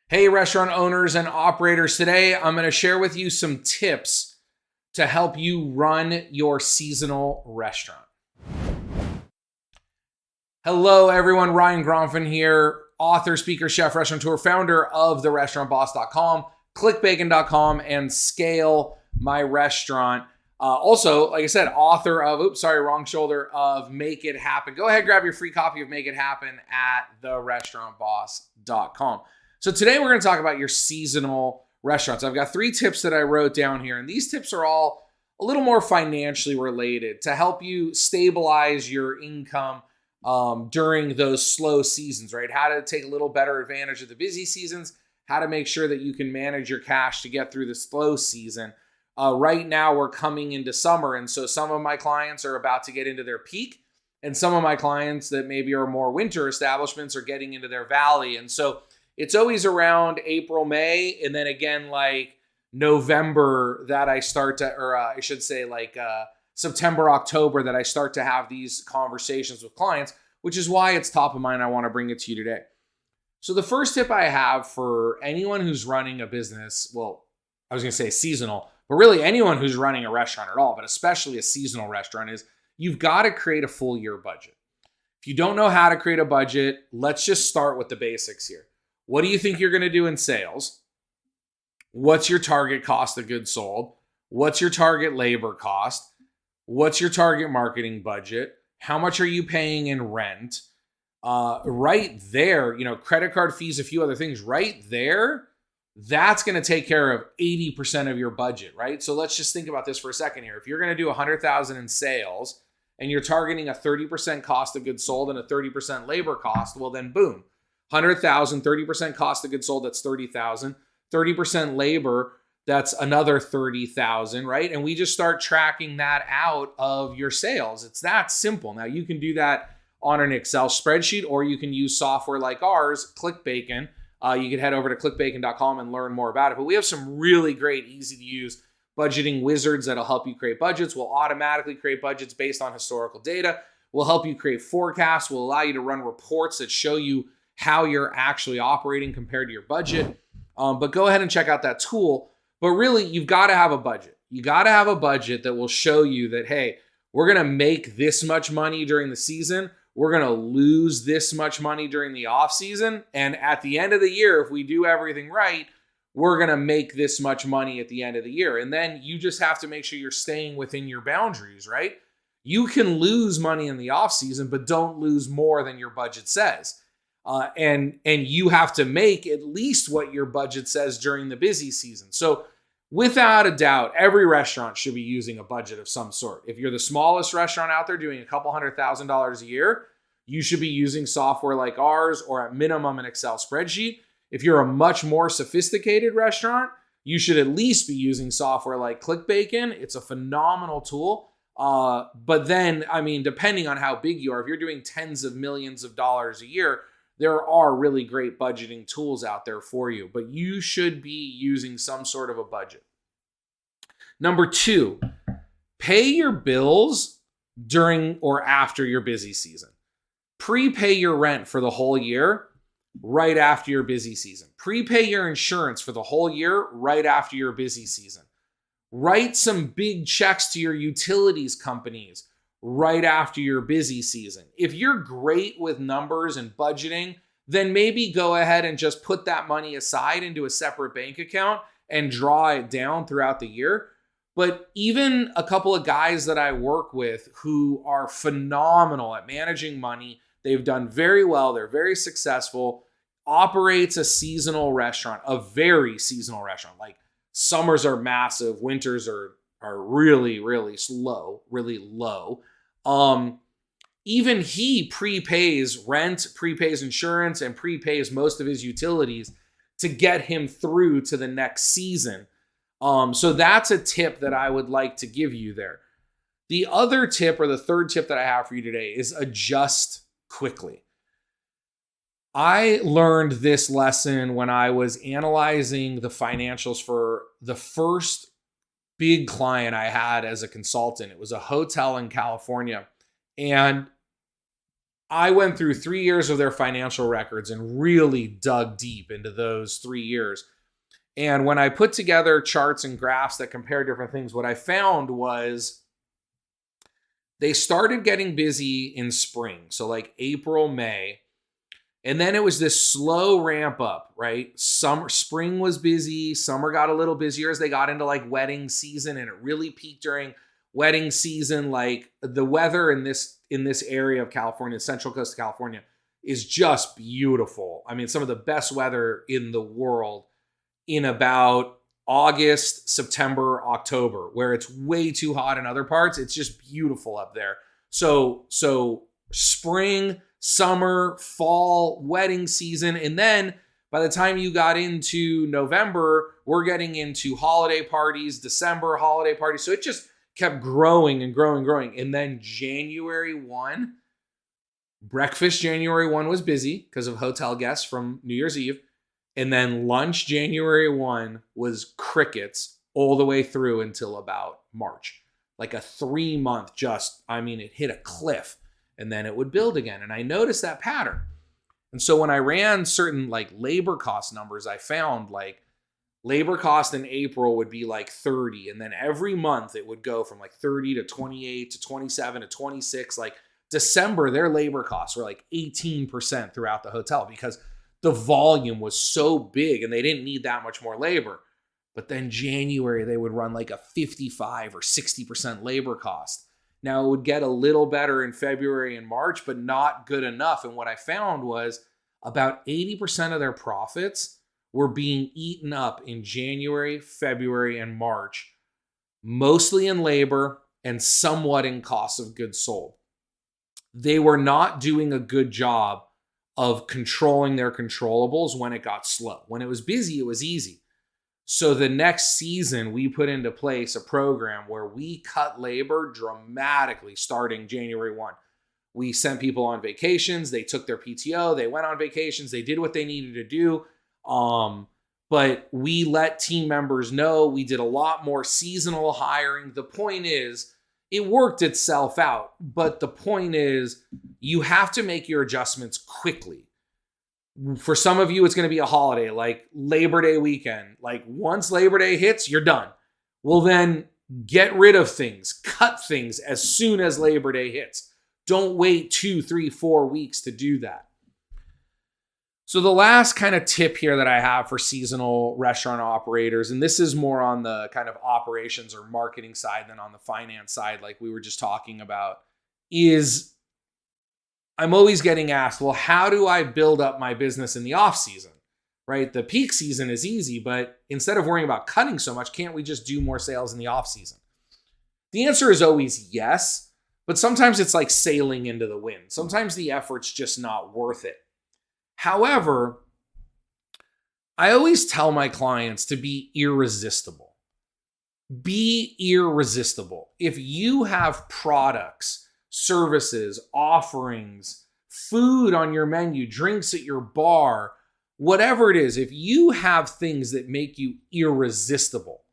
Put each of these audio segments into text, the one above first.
Hey, restaurant owners and operators. Today, I'm going to share with you some tips to help you run your seasonal restaurant. Hello, everyone. Ryan Gronfin here, author, speaker, chef, restaurateur, founder of therestaurantboss.com, clickbacon.com, and Scale My Restaurant. Also, like I said, author of, of Make It Happen. Go ahead, grab your free copy of Make It Happen at therestaurantboss.com. So today we're going to talk about your seasonal restaurants. I've got 3 tips that I wrote down here, and these tips are all a little more financially related to help you stabilize your income during those slow seasons, right? How to take a little better advantage of the busy seasons, how to make sure that you can manage your cash to get through the slow season. Right now we're coming into summer, and so some of my clients are about to get into their peak, and some of my clients that maybe are more winter establishments are getting into their valley. And so it's always around April, May, and then again like November that I start to, or I should say like September, October that I start to have these conversations with clients, which is why it's top of mind. I want to bring it to you today. So the first tip I have for anyone who's running a business, well, I was going to say seasonal, but really anyone who's running a restaurant at all, but especially a seasonal restaurant, is you've got to create a full year budget. If you don't know how to create a budget, let's just start with the basics here. What do you think you're going to do in sales? What's your target cost of goods sold? What's your target labor cost? What's your target marketing budget? How much are you paying in rent? Right there, credit card fees, a few other things right there. That's going to take care of 80% of your budget, right? So let's just think about this for a second here. If you're going to do $100,000 in sales and you're targeting a 30% cost of goods sold and a 30% labor cost, well then boom. 100,000, 30% cost of goods sold, that's 30,000. 30% labor, that's another 30,000, right? And we just start tracking that out of your sales. It's that simple. Now you can do that on an Excel spreadsheet, or you can use software like ours, ClickBacon. You can head over to clickbacon.com and learn more about it. But we have some really great, easy to use budgeting wizards that'll help you create budgets. We'll automatically create budgets based on historical data. We'll help you create forecasts. We'll allow you to run reports that show you how you're actually operating compared to your budget. But go ahead and check out that tool. But really, you've got to have a budget. You got to have a budget that will show you that, hey, we're going to make this much money during the season. We're going to lose this much money during the off season. And at the end of the year, if we do everything right, we're going to make this much money at the end of the year. And then you just have to make sure you're staying within your boundaries, right? You can lose money in the off season, but don't lose more than your budget says. And you have to make at least what your budget says during the busy season. So without a doubt, every restaurant should be using a budget of some sort. If you're the smallest restaurant out there doing a couple $100,000 a year, you should be using software like ours, or at minimum an Excel spreadsheet. If you're a much more sophisticated restaurant, you should at least be using software like ClickBacon. It's a phenomenal tool. But then, depending on how big you are, if you're doing tens of millions of dollars a year, there are really great budgeting tools out there for you, but you should be using some sort of a budget. Number 2, pay your bills during or after your busy season. Prepay your rent for the whole year right after your busy season. Prepay your insurance for the whole year right after your busy season. Write some big checks to your utilities companies right after your busy season. If you're great with numbers and budgeting, then maybe go ahead and just put that money aside into a separate bank account and draw it down throughout the year. But even a couple of guys that I work with who are phenomenal at managing money, they've done very well, they're very successful, operates a seasonal restaurant, a very seasonal restaurant. Like summers are massive, winters are really, really slow, really low. Even he prepays rent, prepays insurance, and prepays most of his utilities to get him through to the next season. So that's a tip that I would like to give you there. The other tip, or the third tip that I have for you today, is adjust quickly. I learned this lesson when I was analyzing the financials for the first big client I had as a consultant. It was a hotel in California. And I went through 3 years of their financial records and really dug deep into those 3 years. And when I put together charts and graphs that compare different things, what I found was they started getting busy in spring. So like April, May. And then it was this slow ramp up, right? Spring was busy. Summer got a little busier as they got into like wedding season, and it really peaked during wedding season. Like the weather in this area of California, Central Coast of California, is just beautiful. I mean, some of the best weather in the world in about August, September, October, where it's way too hot in other parts. It's just beautiful up there. So spring, summer, fall, wedding season. And then by the time you got into November, we're getting into holiday parties, December holiday parties. So it just kept growing and growing and growing. And then January 1, breakfast January 1 was busy because of hotel guests from New Year's Eve. And then lunch January 1 was crickets all the way through until about March. Like a 3-month it hit a cliff. And then it would build again. And I noticed that pattern. And so when I ran certain like labor cost numbers, I found like labor cost in April would be like 30. And then every month it would go from like 30 to 28 to 27 to 26. Like December, their labor costs were like 18% throughout the hotel because the volume was so big and they didn't need that much more labor. But then January, they would run like a 55 or 60% labor cost. Now, it would get a little better in February and March, but not good enough. And what I found was about 80% of their profits were being eaten up in January, February, and March, mostly in labor and somewhat in cost of goods sold. They were not doing a good job of controlling their controllables when it got slow. When it was busy, it was easy. So the next season, we put into place a program where we cut labor dramatically starting January 1. We sent people on vacations. They took their PTO. They went on vacations. They did what they needed to do. But we let team members know. We did a lot more seasonal hiring. The point is, it worked itself out. But the point is, you have to make your adjustments quickly. For some of you, it's going to be a holiday, like Labor Day weekend. Like once Labor Day hits, you're done. Well, then get rid of things, cut things as soon as Labor Day hits. Don't wait 2, 3, 4 weeks to do that. So the last kind of tip here that I have for seasonal restaurant operators, and this is more on the kind of operations or marketing side than on the finance side, like we were just talking about, is I'm always getting asked, well, how do I build up my business in the off season, right? The peak season is easy, but instead of worrying about cutting so much, can't we just do more sales in the off season? The answer is always yes, but sometimes it's like sailing into the wind. Sometimes the effort's just not worth it. However, I always tell my clients to be irresistible. Be irresistible. If you have products, services, offerings, food on your menu, drinks at your bar, whatever it is, if you have things that make you irresistible,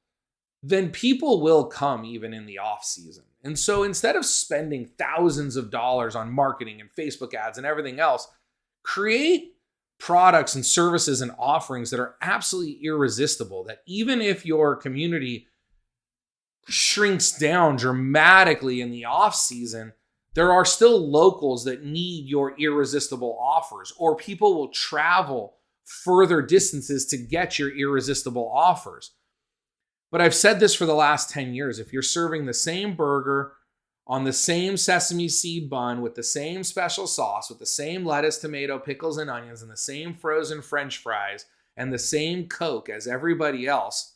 then people will come even in the off season. And so instead of spending thousands of dollars on marketing and Facebook ads and everything else, create products and services and offerings that are absolutely irresistible, that even if your community shrinks down dramatically in the off season, there are still locals that need your irresistible offers, or people will travel further distances to get your irresistible offers. But I've said this for the last 10 years. If you're serving the same burger on the same sesame seed bun with the same special sauce, with the same lettuce, tomato, pickles, and onions, and the same frozen French fries, and the same Coke as everybody else,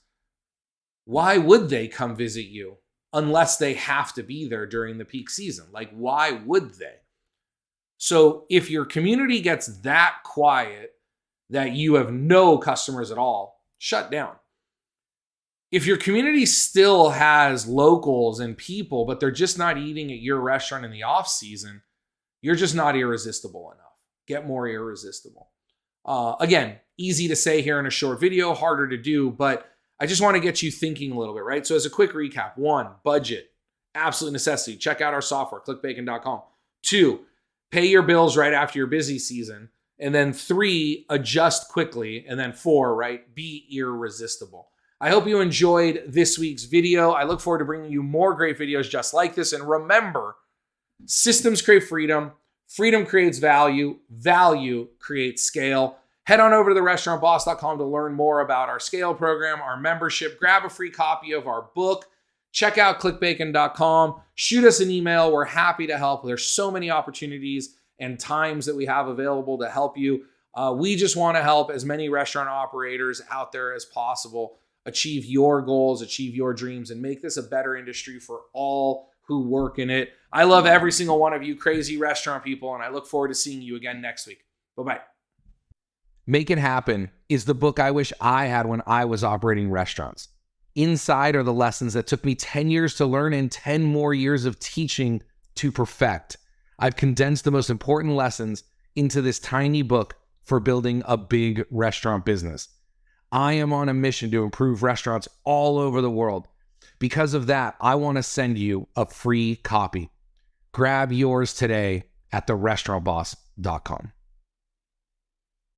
why would they come visit you? Unless they have to be there during the peak season. Like, why would they? So if your community gets that quiet that you have no customers at all, shut down. If your community still has locals and people, but they're just not eating at your restaurant in the off season, you're just not irresistible enough. Get more irresistible. Again, easy to say here in a short video, harder to do, but I just want to get you thinking a little bit, right? So as a quick recap, 1, budget, absolute necessity. Check out our software, clickbacon.com. 2, pay your bills right after your busy season. And then 3, adjust quickly. And then 4, right, be irresistible. I hope you enjoyed this week's video. I look forward to bringing you more great videos just like this. And remember, systems create freedom. Freedom creates value. Value creates scale. Head on over to therestaurantboss.com to learn more about our scale program, our membership. Grab a free copy of our book. Check out clickbacon.com. Shoot us an email. We're happy to help. There's so many opportunities and times that we have available to help you. We just want to help as many restaurant operators out there as possible achieve your goals, achieve your dreams, and make this a better industry for all who work in it. I love every single one of you crazy restaurant people, and I look forward to seeing you again next week. Bye-bye. Make It Happen is the book I wish I had when I was operating restaurants. Inside are the lessons that took me 10 years to learn and 10 more years of teaching to perfect. I've condensed the most important lessons into this tiny book for building a big restaurant business. I am on a mission to improve restaurants all over the world. Because of that, I want to send you a free copy. Grab yours today at therestaurantboss.com.